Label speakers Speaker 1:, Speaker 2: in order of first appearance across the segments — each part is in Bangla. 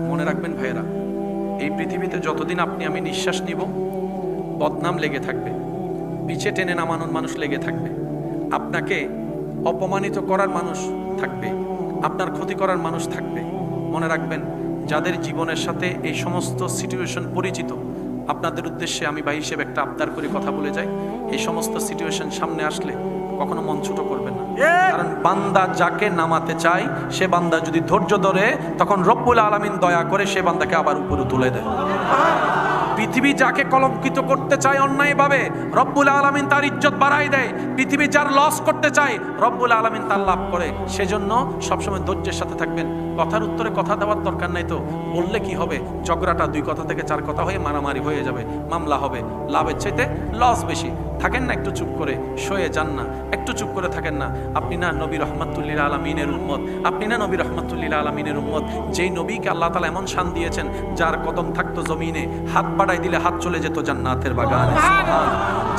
Speaker 1: মনে রাখবেন ভাইয়েরা, এই পৃথিবীতে যতদিন আপনি আমি নিঃশ্বাস নিব, বদনাম লেগে থাকবে, পিছে টেনে নামানোর মানুষ লেগে থাকবে, আপনাকে অপমানিত করার মানুষ থাকবে, আপনার ক্ষতি করার মানুষ থাকবে। মনে রাখবেন, যাদের জীবনের সাথে এই সমস্ত সিচুয়েশন পরিচিত, আপনাদের উদ্দেশ্যে আমি ভাই হিসেবে একটা আবদার করে কথা বলে যাই, এই সমস্ত সিচুয়েশন সামনে আসলে কখনো মন ছোট করবেন না। কারণ বান্দা যাকে নামাতে চায়, সে বান্দা যদি ধৈর্য ধরে, তখন রব্বুল আলামিন দয়া করে সে বান্দাকে আবার উপরে তুলে দেয়। পৃথিবী যাকে কলঙ্কিত করতে চায় অন্যায়ভাবে, রব্বুল আলামিন তার ইজ্জত বাড়াই দেয়। পৃথিবী যার লস করতে চায়, রব্বুল আলামিন তার লাভ করে। সেজন্য সবসময় ধৈর্যের সাথে থাকবেন। কথার উত্তরে কথা দেওয়ার দরকার নাই, তো বললে কি হবে, ঝগড়াটা 2 কথা থেকে 4 কথা হয়ে মারামারি হয়ে যাবে, মামলা হবে, লাভের চাইতে লস বেশি। থাকেন না একটু চুপ করে, সয়ে যান না, একটু চুপ করে থাকেন না। আপনি না নবী রহমাতুল্লিল আলামিনের উম্মত, আপনি না নবী রহমাতুল্লিল আলামিনের উম্মত, যেই নবীকে আল্লাহ তাআলা এমন শান দিয়েছেন, যার কদম থাকতো জমিনে, হাত বাড়াই দিলে হাত চলে যেত জান্নাতের বাগানে।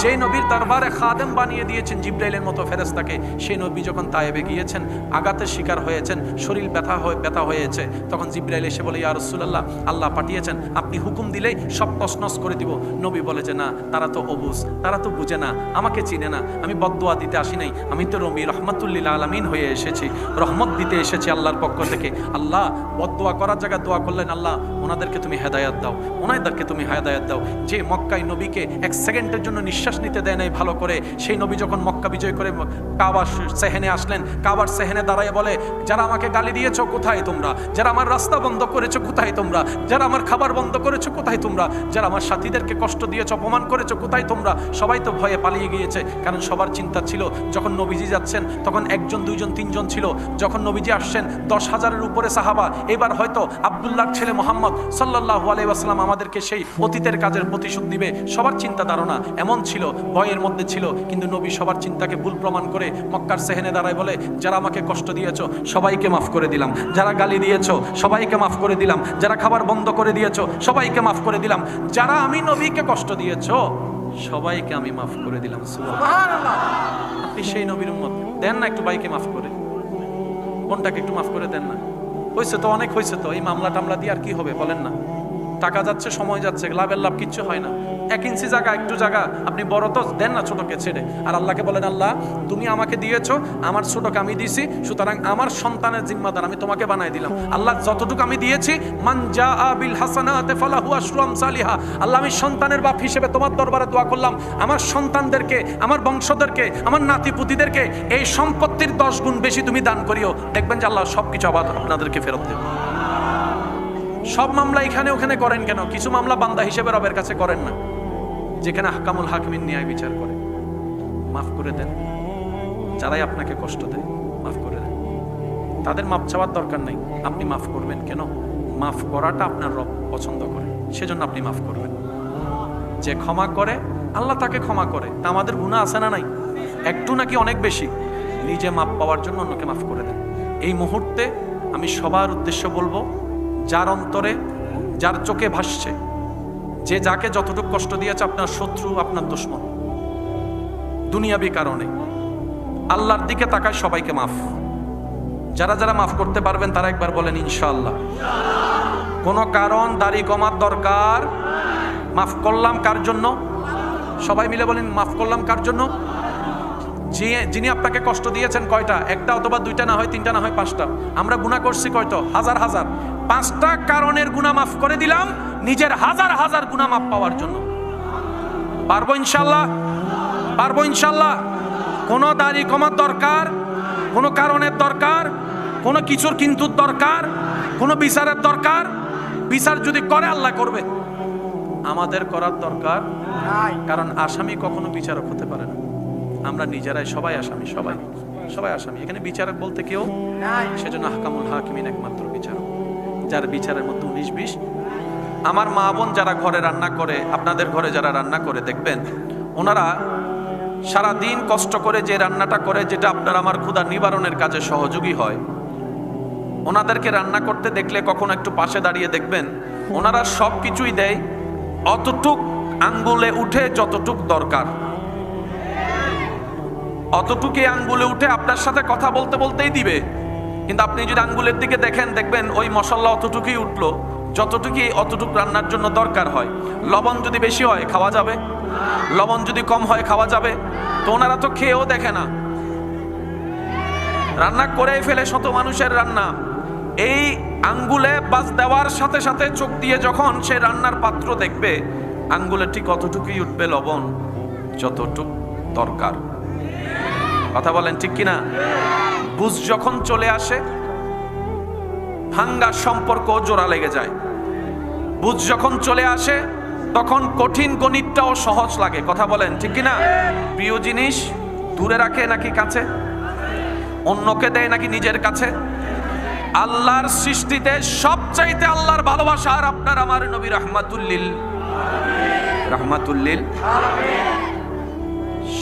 Speaker 1: যেই নবীর দরবারে খাদেম বানিয়ে দিয়েছেন জিবরাইলের মতো ফেরেশতাকে, সেই নবী যখন তায়েবে গিয়েছেন, আঘাতের শিকার হয়েছেন, শরীর ব্যথা হয়েছে, তখন জিবরাইল এসে বলে, ইয়া রাসূলুল্লাহ, আল্লাহ পাঠিয়েছেন, আপনি হুকুম দিলেই সব তছনছ করে দিব। নবী বলে যে না, তারা তো অবুঝ, তারা তো বুঝে না, আমাকে চিনে না, আমি বদদুয়া দিতে আসি নাই, আমি তো নবী রহমাতুল্লিল আলামিন হয়ে এসেছি, রহমত দিতে এসেছি আল্লাহর পক্ষ থেকে। আল্লাহ বদদুয়া করার জায়গায় দোয়া করলেন, আল্লাহ ওনাদেরকে তুমি হেদায়েত দাও, ওনাদেরকে তুমি হেদায়েত দাও। যে মক্কায় নবীকে 1 সেকেন্ডের জন্য নিঃশ্বাস নিতে দেয় নাই ভালো করে, সেই নবী যখন মক্কা বিজয় করে কাবার সেহেনে আসলেন, কাবার সেহেনে দাঁড়ায় বলে, যারা আমাকে গালি দিয়েছো কোথায় তোমরা, যারা আমার রাস্তা বন্ধ করেছো কোথায় তোমরা, যারা আমার খাবার বন্ধ করেছো কোথায় তোমরা, যারা আমার সাথীদেরকে কষ্ট দিয়েছো, অপমান করেছো কোথায় তোমরা। সবাই তো ভয়ে পালিয়ে গিয়েছে, কারণ সবার চিন্তা ছিল যখন নবীজি যাচ্ছেন তখন 1 জন 2 জন 3 জন ছিল, যখন নবীজি আসছেন 10,000-এর উপরে সাহাবা। এবার হয়তো আব্দুল্লাহর ছেলে মুহাম্মদ সাল্লাল্লাহু আলাইহি ওয়াসাল্লাম আমাদেরকে সেই অতীতের কাজের প্রতিশোধ দিবে, সবার চিন্তা ধারণা এমন ছিল, ভয়ের মধ্যে ছিল। কিন্তু নবী সবার চিন্তাকে ভুল প্রমাণ করে মক্কার সেহেনে দাঁড়ায় বলে, যারা আমাকে কষ্ট দিয়েছো সবাইকে মাফ করে দিলাম, যারা গালি দিয়েছো সবাইকে মাফ করে দিলাম, যারা খাবার বন্ধ করে দিয়েছো সবাইকে মাফ করে দিলাম, যারা আমি নবীকে কষ্ট দিয়েছো সবাইকে আমি মাফ করে দিলাম। সুবহানাল্লাহ। আপনি সেই নবীর উম্মত, দেন না একটু বাইকে মাফ করে, কোনটাকে একটু মাফ করে দেন না। হয়েছে তো, অনেক হয়েছে তো, এই মামলা টামলা দিয়ে আর কি হবে বলেন না। টাকা যাচ্ছে, সময় যাচ্ছে, লাভের লাভ কিচ্ছু হয় না। 1 ইঞ্চি জায়গা, একটু জায়গা আপনি বড় তো দেন না ছোটকে ছেড়ে। আর আল্লাহকে বলেন, আল্লাহ তুমি আমাকে দিয়েছো, আমার ছোটকে আমি দিয়েছি, সুতরাং আমার সন্তানের জিম্মাদার আমি তোমাকে বানাই দিলাম। আল্লাহ যতটুকু আমি দিয়েছি, মান জাআ বিল হাসানাতি ফালাহু আশরু আমসালিহা, আল্লাহ আমি সন্তানের বাপ হিসেবে তোমার দরবারে দোয়া করলাম, আমার সন্তানদেরকে, আমার বংশধরকে, আমার নাতিপুতিদেরকে এই সম্পত্তির 10 গুণ বেশি তুমি দান করিও। দেখবেন যে আল্লাহ সবকিছু আবার আপনাদেরকে ফেরত দেবে। সব মামলা এখানে ওখানে করেন কেন? কিছু মামলা বান্দা হিসেবে রবের কাছে করেন না, যেখানে আহকামুল হাকিমিন ন্যায় বিচার করে। মাফ করে দেন, যারাই আপনাকে কষ্ট দেয় মাফ করে দেন। তাদের মাফ চাওয়ার দরকার নেই, আপনি মাফ করবেন কেন? মাফ করাটা আপনার রব পছন্দ করে, সেজন্য আপনি মাফ করবেন। যে ক্ষমা করে আল্লাহ তাকে ক্ষমা করে। তা আমাদের গুনাহ আছে না নাই? একটু নাকি অনেক বেশি? নিজে মাফ পাওয়ার জন্য অন্যকে মাফ করে দেন। এই মুহূর্তে আমি সবার উদ্দেশ্য বলবো, যার অন্তরে, যার চোখে ভাসছে, যে যাকে যতটুকু কষ্ট দিয়েছে, আপনার শত্রু, আপনার দুশমন, দুনিয়াবি কারণে, আল্লাহর দিকে তাকায় সবাইকে মাফ। যারা যারা মাফ করতে পারবেন তারা একবার বলেন ইনশাআল্লাহ। কোনো কারণ দাড়ি কমার দরকার, মাফ করলাম কার জন্য? সবাই মিলে বলেন, মাফ করলাম কার জন্য? যিনি আপনাকে কষ্ট দিয়েছেন। কয়টা? 1টা অথবা 2টা, না হয় 3টা, না হয় 5টা। আমরা গুনাহ করছি কয়টা? হাজার হাজার। 5টা কারণের গুনাহ মাফ করে দিলাম, নিজের হাজার হাজার গুনাহ মাফ পাওয়ার জন্য। পারবো ইনশাআল্লাহ? পারবো ইনশাআল্লাহ? কোনো দাড়ি কমার দরকার, কোনো কারণের দরকার, কোনো কিছুর কিন্তুর দরকার, কোনো বিচারের দরকার? বিচার যদি করে আল্লাহ করবে, আমাদের করার দরকার নাই। কারণ আসামি কখনো বিচারক হতে পারে না। আমরা নিজেরাই সবাই আসামি, সবাই সবাই আসামি। এখানে বিচারক বলতে কেউ নাই। সেজন্য আহকামুল হাকিমিন একমাত্র বিচারক, যার বিচারের মধ্যে 19-20। আমার মা বোন যারা ঘরে রান্না করে, আপনাদের ঘরে যারা রান্না করে, দেখবেন ওনারা সারা দিন কষ্ট করে যে রান্নাটা করে, যেটা আপনার আমার ক্ষুধা নিবারণের কাজে সহযোগী হয়, ওনাদেরকে রান্না করতে দেখলে কখনো একটু পাশে দাঁড়িয়ে দেখবেন, ওনারা সব কিছুই দেয় অতটুক আঙ্গুলে উঠে যতটুক দরকার, অতটুকুই আঙ্গুলে উঠে আপনার সাথে কথা বলতে বলতেই দিবে। কিন্তু আপনি যদি আঙ্গুলের দিকে দেখেন, দেখবেন ওই মশলা অতটুকুই উঠলো অতটুকু রান্নার জন্য দরকার হয়। লবণ যদি বেশি হয় খাওয়া যাবে, লবণ যদি কম হয় খাওয়া যাবে। তো ওনারা তো খেয়েও দেখে না, রান্না করেই ফেলে শত মানুষের রান্না। এই আঙ্গুলে বাস দেওয়ার সাথে সাথে চোখ দিয়ে যখন সে রান্নার পাত্র দেখবে, আঙ্গুলে ঠিক অতটুকুই উঠবে লবণ যতটুক দরকার। কথা বলেন ঠিক কিনা? বুঝ যখন চলে আসে, ভাঙ্গা সম্পর্ক জোড়া লেগে যায়। বুঝ যখন চলে আসে, তখন কঠিন গণিতটাও সহজ লাগে। কথা বলেন ঠিক কিনা? প্রিয় জিনিস দূরে রাখে নাকি কাছে? অন্যকে দেয় নাকি নিজের কাছে? আল্লাহর সৃষ্টিতে সবচাইতে আল্লাহর ভালোবাসা আর আপনার আমার নবী রাহমাতুল্লিল।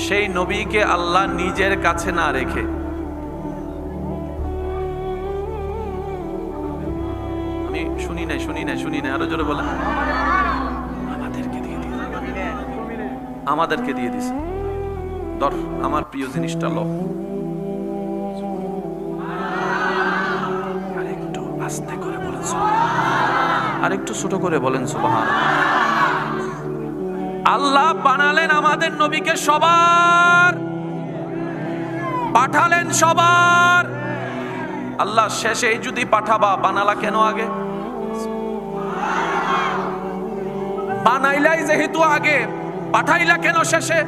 Speaker 1: সেই নবীকে আল্লাহ নিজের কাছে না রেখে, আমি শুনি নাই, আরো জোরে বলেন, আমাদেরকে দিয়ে দিছে। ধর আমার প্রিয় জিনিসটা লো, আরেকটু আস্তে করে বলেন সুবহানাল্লাহ, আরেকটু ছোট করে বলেন সুবহানাল্লাহ। আল্লাহ বানালেন আমাদের নবীকে সবার, পাঠালেন সবার। আল্লাহ শেষে যদি পাঠাবা, বানালা কেন আগে? বানাইলাই যেহেতু আগে, পাঠাইলা কেন শেষে?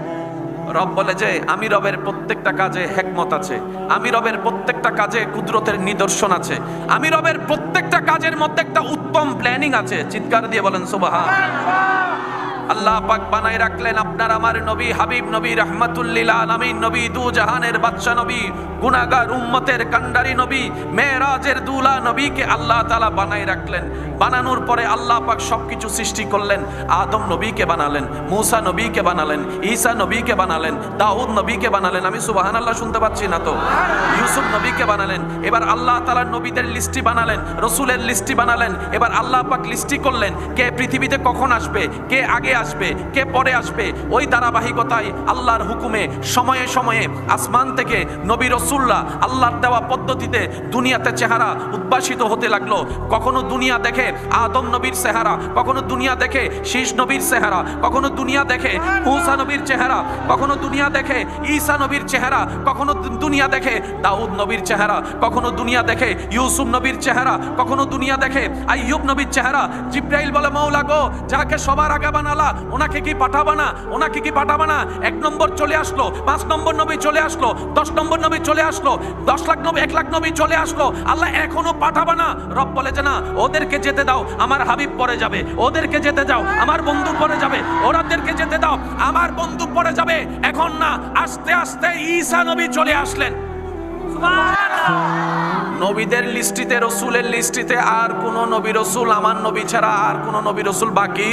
Speaker 1: রব বলে যে আমি রবের প্রত্যেকটা কাজে হিকমত আছে, আমি রবের প্রত্যেকটা কাজে কুদরতের নিদর্শন আছে, আমি রবের প্রত্যেকটা কাজের মধ্যে একটা উত্তম প্ল্যানিং আছে। চিৎকার দিয়ে বলেন সুবহানাল্লাহ। আল্লাহ পাক বানাই রাখলেন আপনার আমার নবী, হাবিব নবী, রাহমাতুল্লিল আলামিন নবী, দু জাহানের বাদশা নবী, গুনাহগার উম্মতের কান্ডারি নবী, মেরাজের দুলা নবীকে আল্লাহ তাআলা বানাই রাখলেন। বানানোর পরে আল্লাহ পাক সবকিছু সৃষ্টি করলেন। আদম নবীকে বানালেন, মূসা নবীকে বানালেন, ঈসা নবীকে বানালেন, দাউদ নবীকে বানালেন। আমি সুবহানাল্লাহ শুনতে পাচ্ছি না তো? ইউসুফ নবীকে বানালেন। এবার আল্লাহ তাআলার নবীদের লিস্টি বানালেন, রসুলের লিস্টি বানালেন। এবার আল্লাহ পাক লিস্টি করলেন কে পৃথিবীতে কখন আসবে, কে আগে আসবে, কে পরে আসবে। ওই ধারাবাহিকতায় আল্লাহর হুকুমে সময়ে সময়ে আসমান থেকে নবী রাসূলরা আল্লাহর দেওয়া পদ্ধতিতে দুনিয়াতে চেহারা উদ্ভাসিত হতে লাগলো। কখনো দুনিয়া দেখে আদম নবীর চেহারা, কখনো দুনিয়া দেখে শীষ নবীর চেহারা, কখনো দুনিয়া দেখে মূসা নবীর চেহারা, কখনো দুনিয়া দেখে ঈসা নবীর চেহারা, কখনো দুনিয়া দেখে দাউদ নবীর চেহারা, কখনো দুনিয়া দেখে ইউসুফ নবীর চেহারা, কখনো দুনিয়া দেখে আইয়ুব নবীর চেহারা। জিব্রাইল বলে মওলা গো, যাকে সবার আগে বানালা ওনাকে কি পাঠাবা না, ওনাকে কি পাঠাবা না? 1 নম্বর চলে আসলো, 5 নম্বর নবী চলে আসলো, 10 নম্বর নবী চলে আসলো, 10 লাখ নবী, 1 লাখ নবী চলে আসলো। আল্লাহ এখনো পাঠাবা না? রব বলে যে না, ওদেরকে যেতে দাও, আমার হাবিব পরে যাবে। ওদেরকে যেতে দাও, আমার বন্ধু পরে যাবে। ওরাদেরকে যেতে দাও, আমার বন্ধু পরে যাবে। এখন না, আস্তে আস্তে ঈসা নবী চলে আসলেন। নবীদের লিস্টিতে, রসুলের লিস্টিতে আর কোন নবী রসুল আমার নবী ছাড়া আর কোন নবী রসুল বাকি